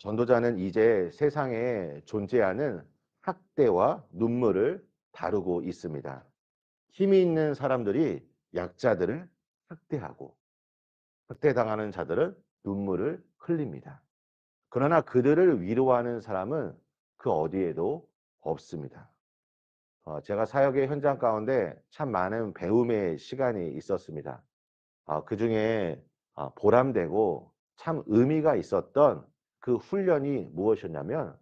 전도자는 이제 세상에 존재하는 학대와 눈물을 다루고 있습니다. 힘이 있는 사람들이 약자들을 학대하고 학대당하는 자들은 눈물을 흘립니다. 그러나 그들을 위로하는 사람은 그 어디에도 없습니다. 제가 사역의 현장 가운데 참 많은 배움의 시간이 있었습니다. 그중에 보람되고 참 의미가 있었던 그 훈련이 무엇이었냐면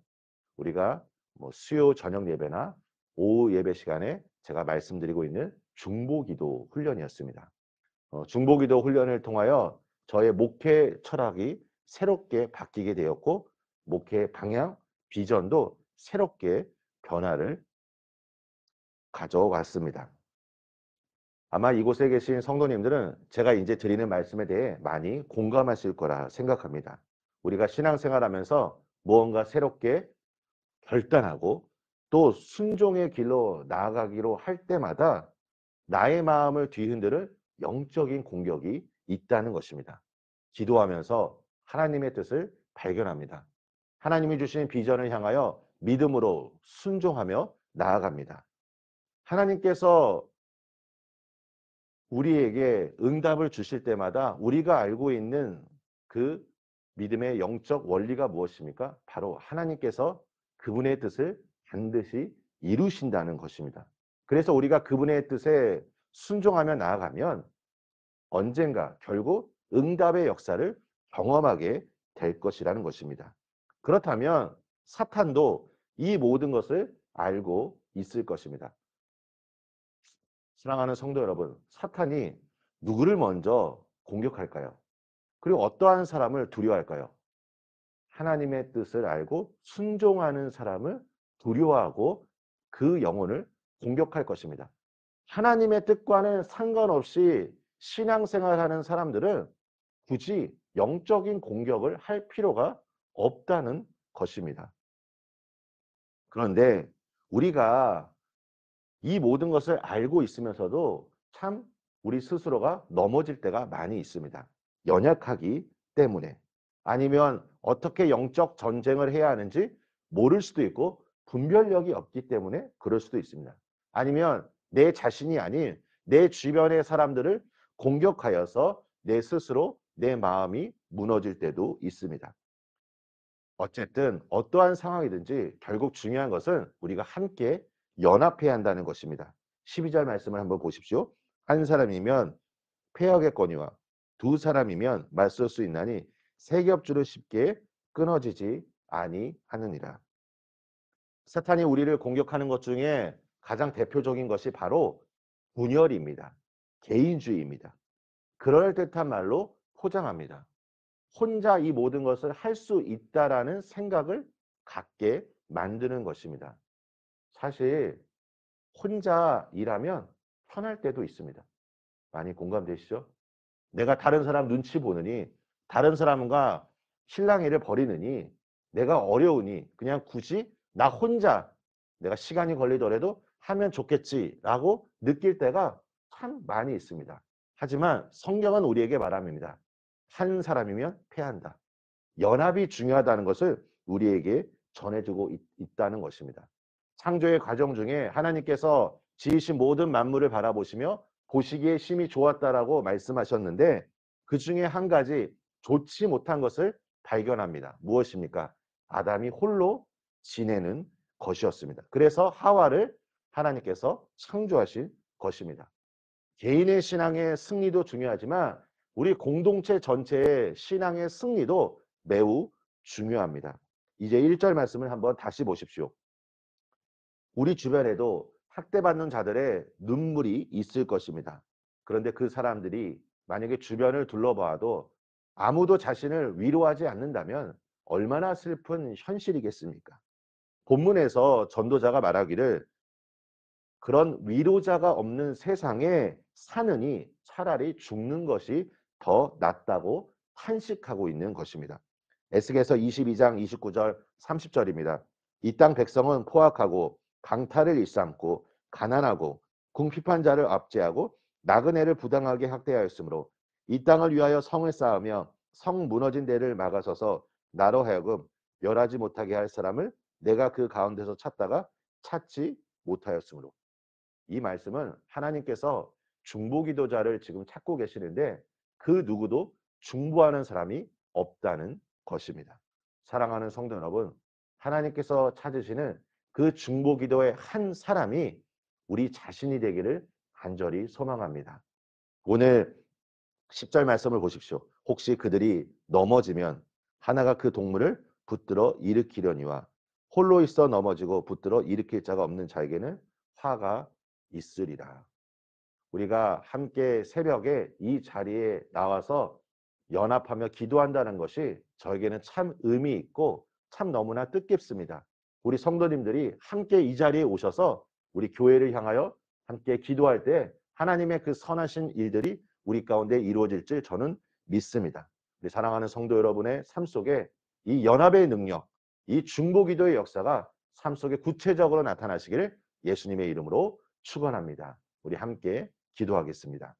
우리가 뭐 수요 저녁 예배나 오후 예배 시간에 제가 말씀드리고 있는 중보기도 훈련이었습니다. 중보기도 훈련을 통하여 저의 목회 철학이 새롭게 바뀌게 되었고 목회 방향, 비전도 새롭게 변화를 가져왔습니다. 아마 이곳에 계신 성도님들은 제가 이제 드리는 말씀에 대해 많이 공감하실 거라 생각합니다. 우리가 신앙생활하면서 무언가 새롭게 결단하고 또 순종의 길로 나아가기로 할 때마다 나의 마음을 뒤흔드는 영적인 공격이 있다는 것입니다. 기도하면서 하나님의 뜻을 발견합니다. 하나님이 주신 비전을 향하여 믿음으로 순종하며 나아갑니다. 하나님께서 우리에게 응답을 주실 때마다 우리가 알고 있는 그 믿음의 영적 원리가 무엇입니까? 바로 하나님께서 그분의 뜻을 반드시 이루신다는 것입니다. 그래서 우리가 그분의 뜻에 순종하며 나아가면 언젠가 결국 응답의 역사를 경험하게 될 것이라는 것입니다. 그렇다면 사탄도 이 모든 것을 알고 있을 것입니다. 사랑하는 성도 여러분, 사탄이 누구를 먼저 공격할까요? 그리고 어떠한 사람을 두려워할까요? 하나님의 뜻을 알고 순종하는 사람을 두려워하고 그 영혼을 공격할 것입니다. 하나님의 뜻과는 상관없이 신앙생활하는 사람들은 굳이 영적인 공격을 할 필요가 없다는 것입니다. 그런데 우리가 이 모든 것을 알고 있으면서도 참 우리 스스로가 넘어질 때가 많이 있습니다. 연약하기 때문에. 아니면 어떻게 영적 전쟁을 해야 하는지 모를 수도 있고 분별력이 없기 때문에 그럴 수도 있습니다. 아니면 내 자신이 아닌 내 주변의 사람들을 공격하여서 내 스스로 내 마음이 무너질 때도 있습니다. 어쨌든 어떠한 상황이든지 결국 중요한 것은 우리가 함께 연합해야 한다는 것입니다. 12절 말씀을 한번 보십시오. 한 사람이면 패하겠거니와 두 사람이면 맞설 수 있나니 세 겹줄을 쉽게 끊어지지 아니하느니라. 사탄이 우리를 공격하는 것 중에 가장 대표적인 것이 바로 분열입니다. 개인주의입니다. 그럴듯한 말로 포장합니다. 혼자 이 모든 것을 할 수 있다라는 생각을 갖게 만드는 것입니다. 사실 혼자 일하면 편할 때도 있습니다. 많이 공감되시죠? 내가 다른 사람 눈치 보느니 다른 사람과 실랑이를 벌이느니 내가 어려우니 그냥 굳이 나 혼자 내가 시간이 걸리더라도 하면 좋겠지라고 느낄 때가 참 많이 있습니다. 하지만 성경은 우리에게 말합니다. 한 사람이면 패한다. 연합이 중요하다는 것을 우리에게 전해주고 있다는 것입니다. 창조의 과정 중에 하나님께서 지으신 모든 만물을 바라보시며 보시기에 심히 좋았다라고 말씀하셨는데 그 중에 한 가지 좋지 못한 것을 발견합니다. 무엇입니까? 아담이 홀로 지내는 것이었습니다. 그래서 하와를 하나님께서 창조하신 것입니다. 개인의 신앙의 승리도 중요하지만 우리 공동체 전체의 신앙의 승리도 매우 중요합니다. 이제 1절 말씀을 한번 다시 보십시오. 우리 주변에도 학대받는 자들의 눈물이 있을 것입니다. 그런데 그 사람들이 만약에 주변을 둘러봐도 아무도 자신을 위로하지 않는다면 얼마나 슬픈 현실이겠습니까? 본문에서 전도자가 말하기를 그런 위로자가 없는 세상에 사느니 차라리 죽는 것이 더 낫다고 탄식하고 있는 것입니다. 에스겔서 22장 29절 30절입니다. 이 땅 백성은 포악하고 강탈을 일삼고 가난하고 궁핍한 자를 압제하고 나그네를 부당하게 학대하였으므로 이 땅을 위하여 성을 쌓으며 성 무너진 데를 막아서서 나로 하여금 멸하지 못하게 할 사람을 내가 그 가운데서 찾다가 찾지 못하였으므로. 이 말씀은 하나님께서 중보기도자를 지금 찾고 계시는데 그 누구도 중보하는 사람이 없다는 것입니다. 사랑하는 성도 여러분, 하나님께서 찾으시는 그 중보기도의 한 사람이 우리 자신이 되기를 간절히 소망합니다. 오늘 10절 말씀을 보십시오. 혹시 그들이 넘어지면 하나가 그 동물을 붙들어 일으키려니와 홀로 있어 넘어지고 붙들어 일으킬 자가 없는 자에게는 화가 있으리라. 우리가 함께 새벽에 이 자리에 나와서 연합하며 기도한다는 것이 저에게는 참 의미 있고 참 너무나 뜻깊습니다. 우리 성도님들이 함께 이 자리에 오셔서 우리 교회를 향하여 함께 기도할 때 하나님의 그 선하신 일들이 우리 가운데 이루어질 줄 저는 믿습니다. 우리 사랑하는 성도 여러분의 삶 속에 이 연합의 능력, 이 중보기도의 역사가 삶 속에 구체적으로 나타나시기를 예수님의 이름으로 축원합니다. 우리 함께 기도하겠습니다.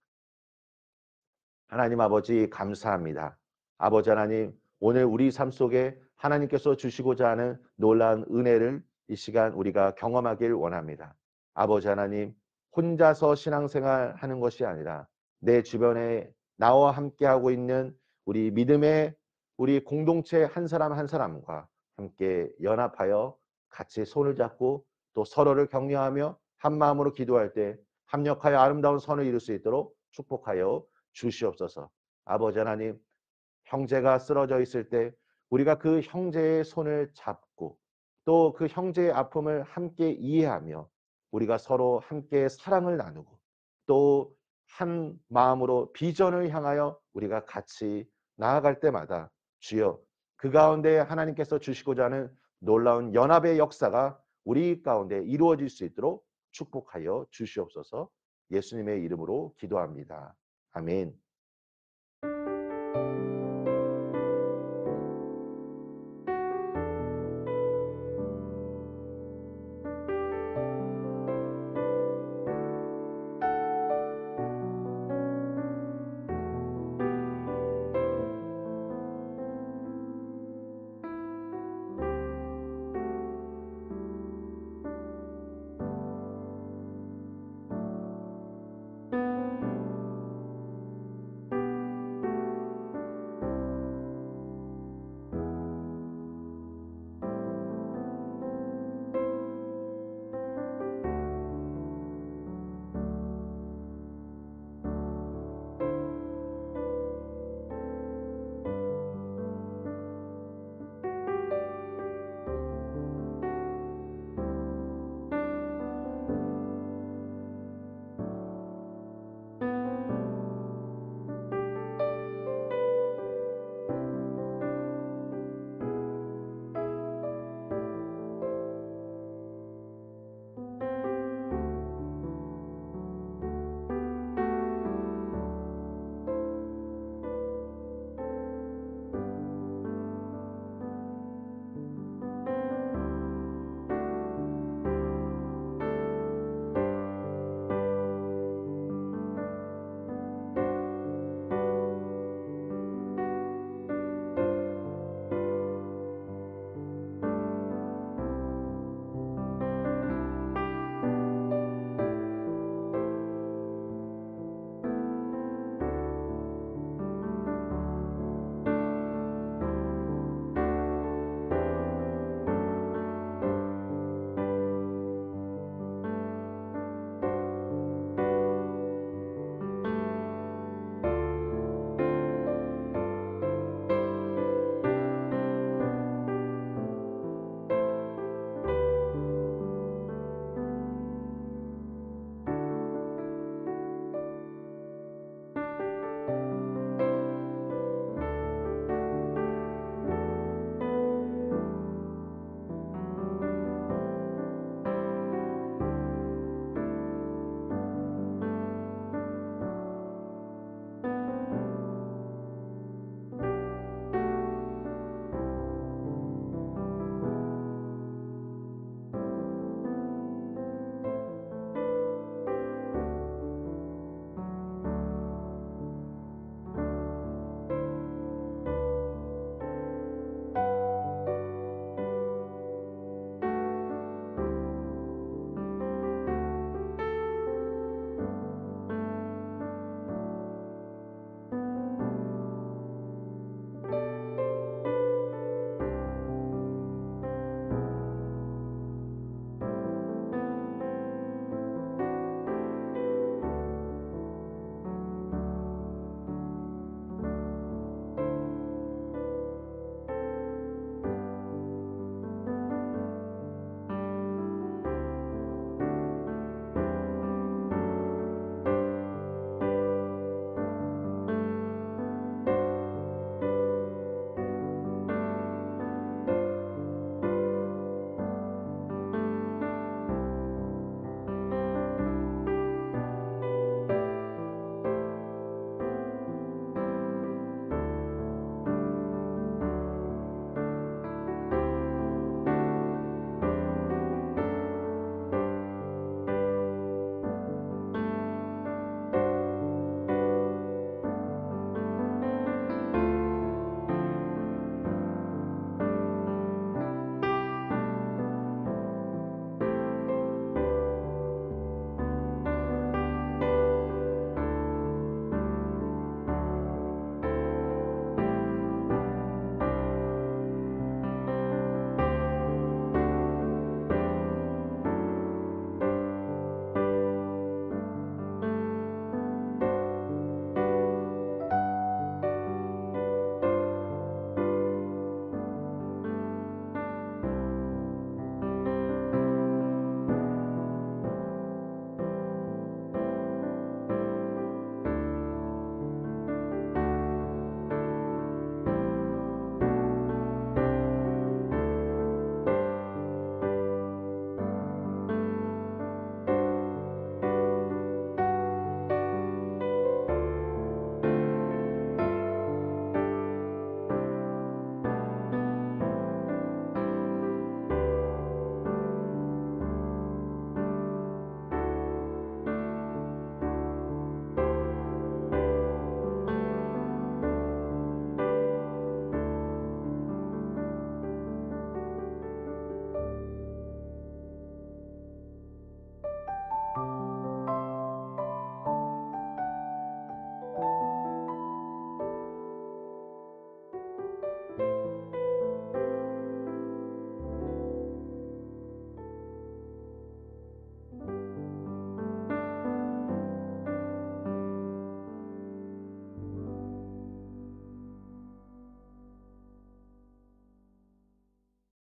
하나님 아버지 감사합니다. 아버지 하나님, 오늘 우리 삶 속에 하나님께서 주시고자 하는 놀라운 은혜를 이 시간 우리가 경험하길 원합니다. 아버지 하나님, 혼자서 신앙생활 하는 것이 아니라 내 주변에 나와 함께하고 있는 우리 믿음의 우리 공동체 한 사람 한 사람과 함께 연합하여 같이 손을 잡고 또 서로를 격려하며 한 마음으로 기도할 때 합력하여 아름다운 선을 이룰 수 있도록 축복하여 주시옵소서. 아버지 하나님, 형제가 쓰러져 있을 때 우리가 그 형제의 손을 잡고 또 그 형제의 아픔을 함께 이해하며 우리가 서로 함께 사랑을 나누고 또 한 마음으로 비전을 향하여 우리가 같이 나아갈 때마다 주여 그 가운데 하나님께서 주시고자 하는 놀라운 연합의 역사가 우리 가운데 이루어질 수 있도록 축복하여 주시옵소서. 예수님의 이름으로 기도합니다. 아멘.